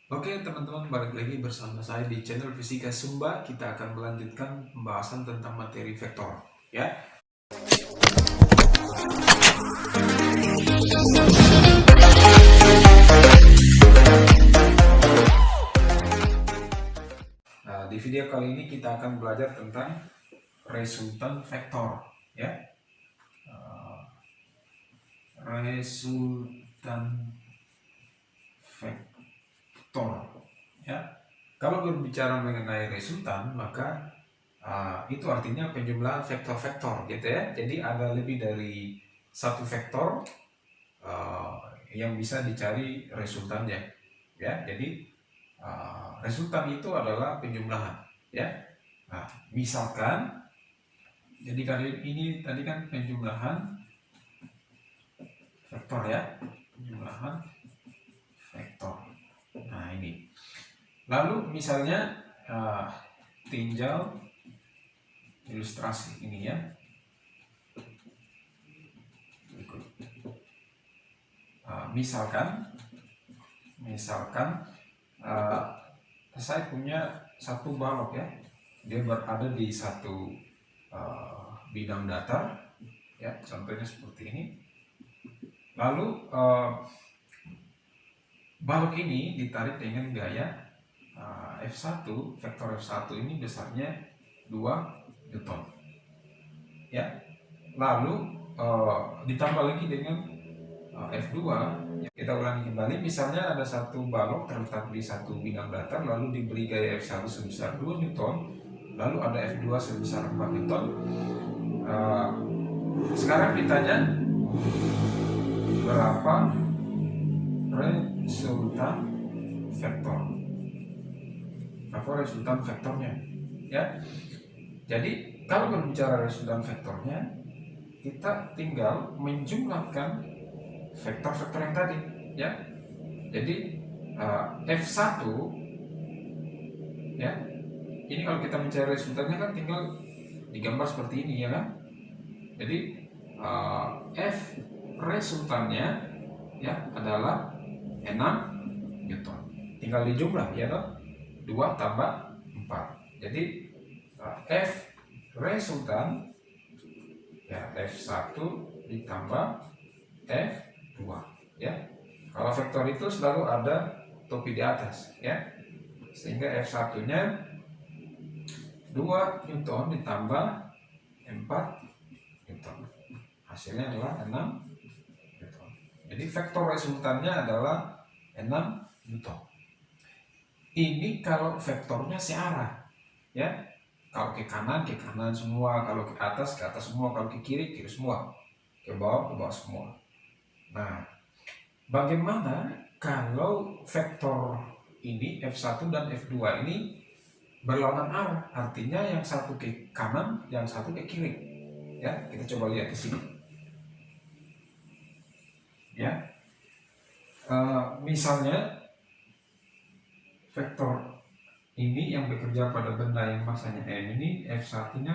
Oke teman-teman, balik lagi bersama saya di channel Fisika Sumba. Kita akan melanjutkan pembahasan tentang materi vektor, ya. Nah, di video kali ini kita akan belajar tentang resultan vektor, ya. Resultan vektor, ya. Kalau berbicara mengenai resultan, maka itu artinya penjumlahan vektor-vektor, gitu ya. Jadi ada lebih dari satu vektor yang bisa dicari resultannya, ya. Jadi resultan itu adalah penjumlahan, ya. Nah, misalkan, jadi kali ini tadi kan penjumlahan vektor, ya, penjumlahan vektor. Nah, ini. Lalu misalnya tinjau ilustrasi ini, ya. Misalkan saya punya satu balok, ya. Dia berada di satu bidang datar, ya, contohnya seperti ini. Lalu balok ini ditarik dengan gaya F1, vektor F1 ini besarnya 2 Newton, ya. Lalu ditambah lagi dengan F2. Kita ulangi kembali, misalnya ada satu balok terletak di satu bidang datar, lalu diberi gaya F1 sebesar 2 Newton, lalu ada F2 sebesar 4 Newton. Sekarang ditanya berapa resultan vektor. Apa resultan vektornya, ya. Jadi kalau berbicara resultan vektornya, kita tinggal menjumlahkan vektor-vektor yang tadi, ya. Jadi F1, ya, ini kalau kita mencari resultannya kan tinggal digambar seperti ini, ya kan. Jadi F resultannya, ya, adalah 6 Newton. Tinggal dijumlah, ya toh. 2 tambah 4. Jadi F resultan, ya, F1 ditambah F2, ya. Kalau vektor itu selalu ada topi di atas, ya. Sehingga F1-nya 2 Newton ditambah 4 Newton. Hasilnya adalah 6 Newton. Jadi vektor resultannya adalah 6 Newton. Ini kalau vektornya searah, ya. Kalau ke kanan semua, kalau ke atas semua, kalau ke kiri semua, ke bawah semua. Nah, bagaimana kalau vektor ini F1 dan F2 ini berlawanan arah? Artinya yang satu ke kanan, yang satu ke kiri, ya. Kita coba lihat di sini, ya. Misalnya vektor ini yang bekerja pada benda yang masanya M ini, F1-nya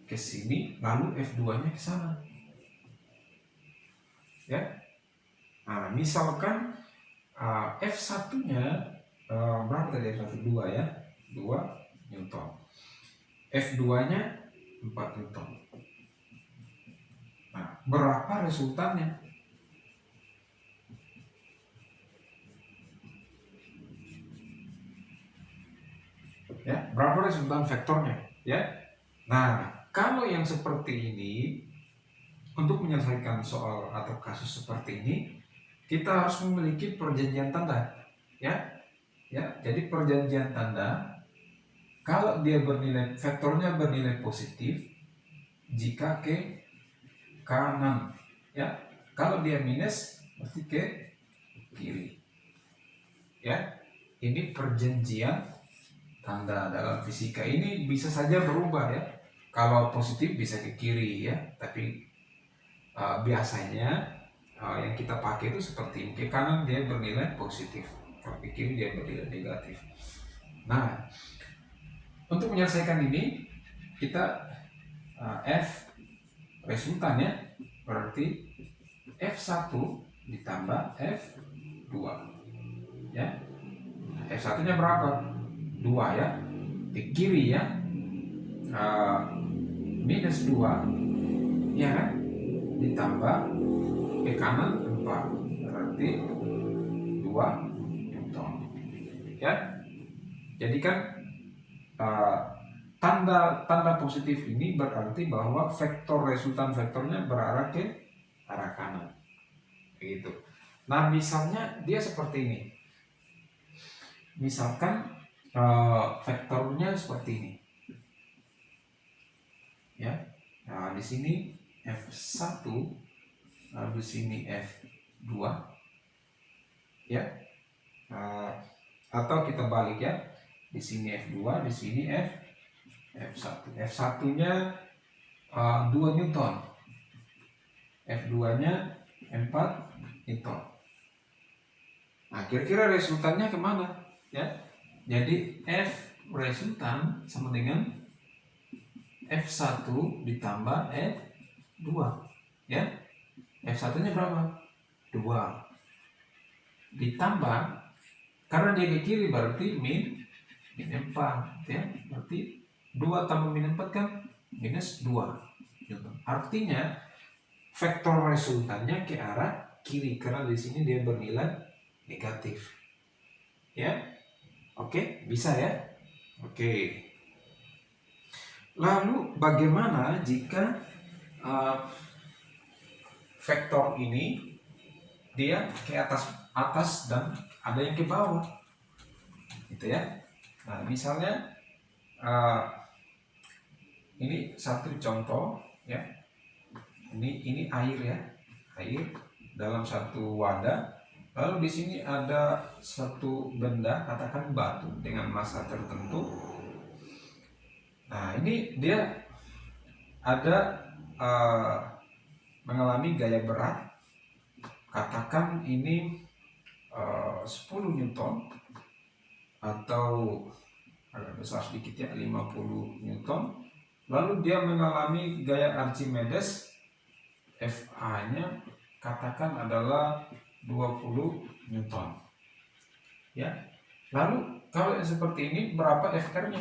ke sini, lalu F2-nya ke sana, ya. Nah, misalkan F1-nya berapa tadi F1? 2, ya, 2 Newton. F2-nya 4 Newton. Nah, berapa resultannya? Ya, berapa resultan vektornya, ya. Nah, kalau yang seperti ini, untuk menyelesaikan soal atau kasus seperti ini, kita harus memiliki perjanjian tanda, ya. Ya, jadi perjanjian tanda, kalau dia bernilai, vektornya bernilai positif jika ke kanan, ya. Kalau dia minus berarti ke kiri, ya. Ini perjanjian tanda dalam fisika. Ini bisa saja berubah, ya. Kalau positif bisa ke kiri, ya, tapi biasanya yang kita pakai itu seperti ini. Ke kanan dia bernilai positif, kalau ke kiri dia bernilai negatif. Nah, untuk menyelesaikan ini, kita F resultannya berarti F1 ditambah F2, ya. F1 nya berapa? 2 ya, di kiri ya, minus 2 ya kan, ditambah ke kanan 4, berarti 2 Newton ya. Jadi kan tanda positif ini berarti bahwa vektor resultan vektornya berarah ke arah kanan begitu. Nah misalnya dia seperti ini, misalkan vektornya seperti ini ya. Nah di sini F1 lalu di sini F2 ya, atau kita balik ya, di sini F2 di sini F1. F1 nya 2 Newton, F2 nya 4 Newton. Nah kira-kira resultannya kemana ya? Jadi F resultan sama dengan F1 ditambah F2 ya. F1 nya berapa? 2 ditambah, karena dia ke kiri berarti min 4 ya, berarti 2 tambah min 4 kan minus 2 Newton. Artinya vektor resultannya ke arah kiri karena di sini dia bernilai negatif ya. Oke, bisa ya. Oke, lalu bagaimana jika vektor ini dia ke atas dan ada yang ke bawah gitu ya. Nah misalnya ini satu contoh ya, ini air ya, air dalam satu wadah, lalu di sini ada satu benda, katakan batu dengan massa tertentu. Nah ini dia ada mengalami gaya berat, katakan ini 10 Newton atau agak besar sedikit ya, 50 Newton. Lalu dia mengalami gaya Archimedes, Fa nya katakan adalah 20 Newton ya. Lalu kalau seperti ini berapa Fr nya,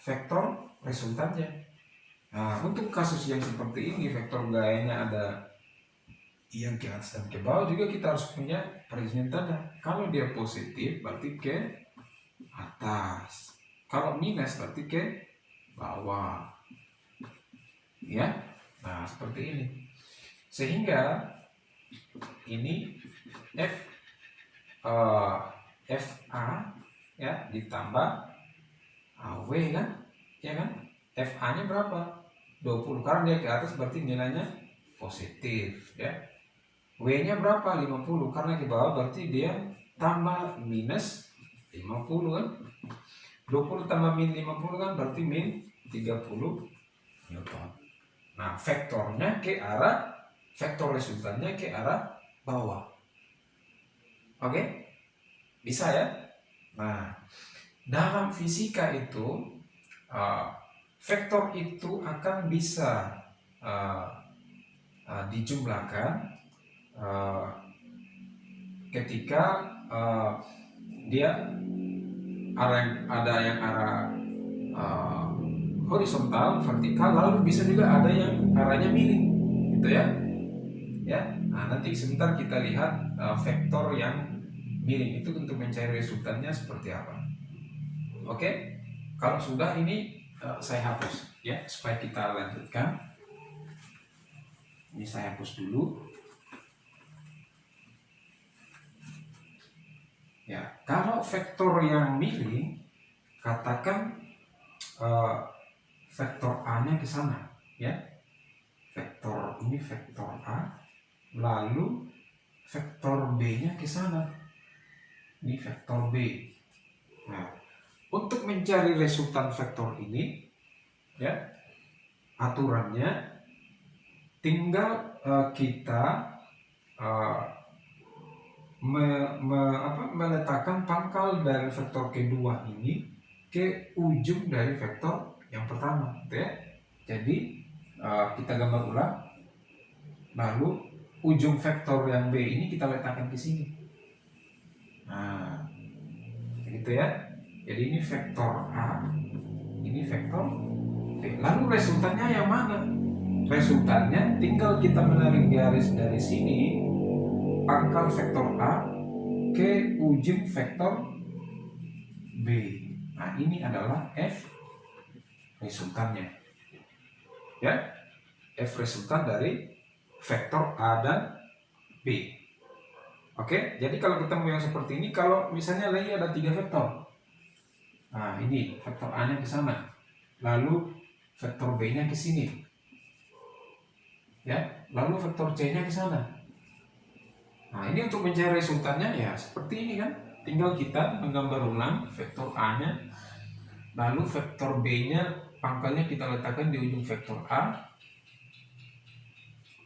vektor resultannya. Nah untuk kasus yang seperti ini vektor gayanya ada yang ke atas dan ke bawah, juga kita harus punya perizinan tanda. Kalau dia positif berarti ke atas, kalau minus berarti ke bawah ya. Nah seperti ini, sehingga ini Fa ya ditambah W kan ya kan. Fa nya berapa? 20, karena dia ke atas berarti nilainya positif ya. W nya berapa? 50, karena ke bawah berarti dia tambah minus 50 kan. 20 tambah min 50 kan berarti min 30 Newton. Nah vektornya ke arah, vektor resultannya ke arah bawah. Oke, bisa ya. Nah dalam fisika itu vektor itu akan bisa dijumlahkan ketika dia ada yang arah horizontal, vertikal, lalu bisa juga ada yang arahnya miring gitu ya. Nah nanti sebentar kita lihat vektor yang miring itu untuk mencari resultannya seperti apa. Oke, kalau sudah ini saya hapus ya supaya kita lanjutkan. Ini saya hapus dulu. Ya, kalau vektor yang miring, katakan vektor A-nya ke sana, ya. Vektor ini vektor A, lalu vektor B-nya ke sana. Ini vektor B. Nah, untuk mencari resultan vektor ini, ya, aturannya tinggal kita meletakkan pangkal dari vektor kedua ini ke ujung dari vektor yang pertama, gitu ya. Jadi kita gambar ulang, lalu ujung vektor yang B ini kita letakkan ke sini. Nah, gitu ya. Jadi ini vektor A, ini vektor B. Lalu resultannya yang mana? Resultannya tinggal kita menarik garis dari sini, pangkal vektor A ke ujung vektor B. Nah, ini adalah F resultannya. Ya, F resultan dari vektor A dan B. Oke, jadi kalau kita mau yang seperti ini, kalau misalnya lagi ada 3 vektor. Nah, ini vektor A-nya ke sana. Lalu vektor B-nya ke sini. Ya, lalu vektor C-nya ke sana. Nah, ini untuk mencari resultannya ya seperti ini kan. Tinggal kita menggambar ulang vektor A-nya, lalu vektor B-nya pangkalnya kita letakkan di ujung vektor A,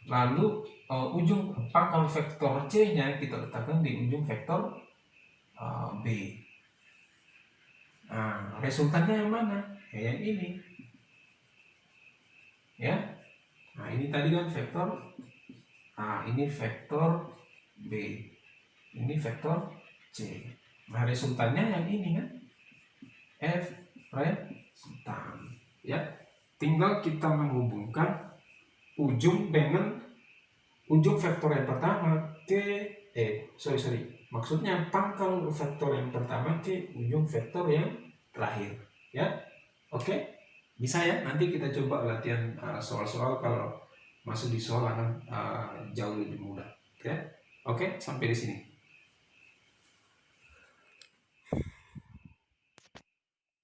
lalu ujung pangkal vektor C-nya kita letakkan di ujung vektor B. Nah, resultannya yang mana? Ya, yang ini. Ya. Nah, ini tadi kan vektor A, ini vektor B, ini vektor C. Nah, resultannya yang ini kan, F resultan. Ya, tinggal kita menghubungkan ujung dengan ujung vektor yang pertama ke maksudnya pangkal vektor yang pertama ke ujung vektor yang terakhir. Ya, oke, bisa ya. Nanti kita coba latihan soal-soal, kalau masuk di soal akan jauh lebih mudah. Oke, sampai di sini.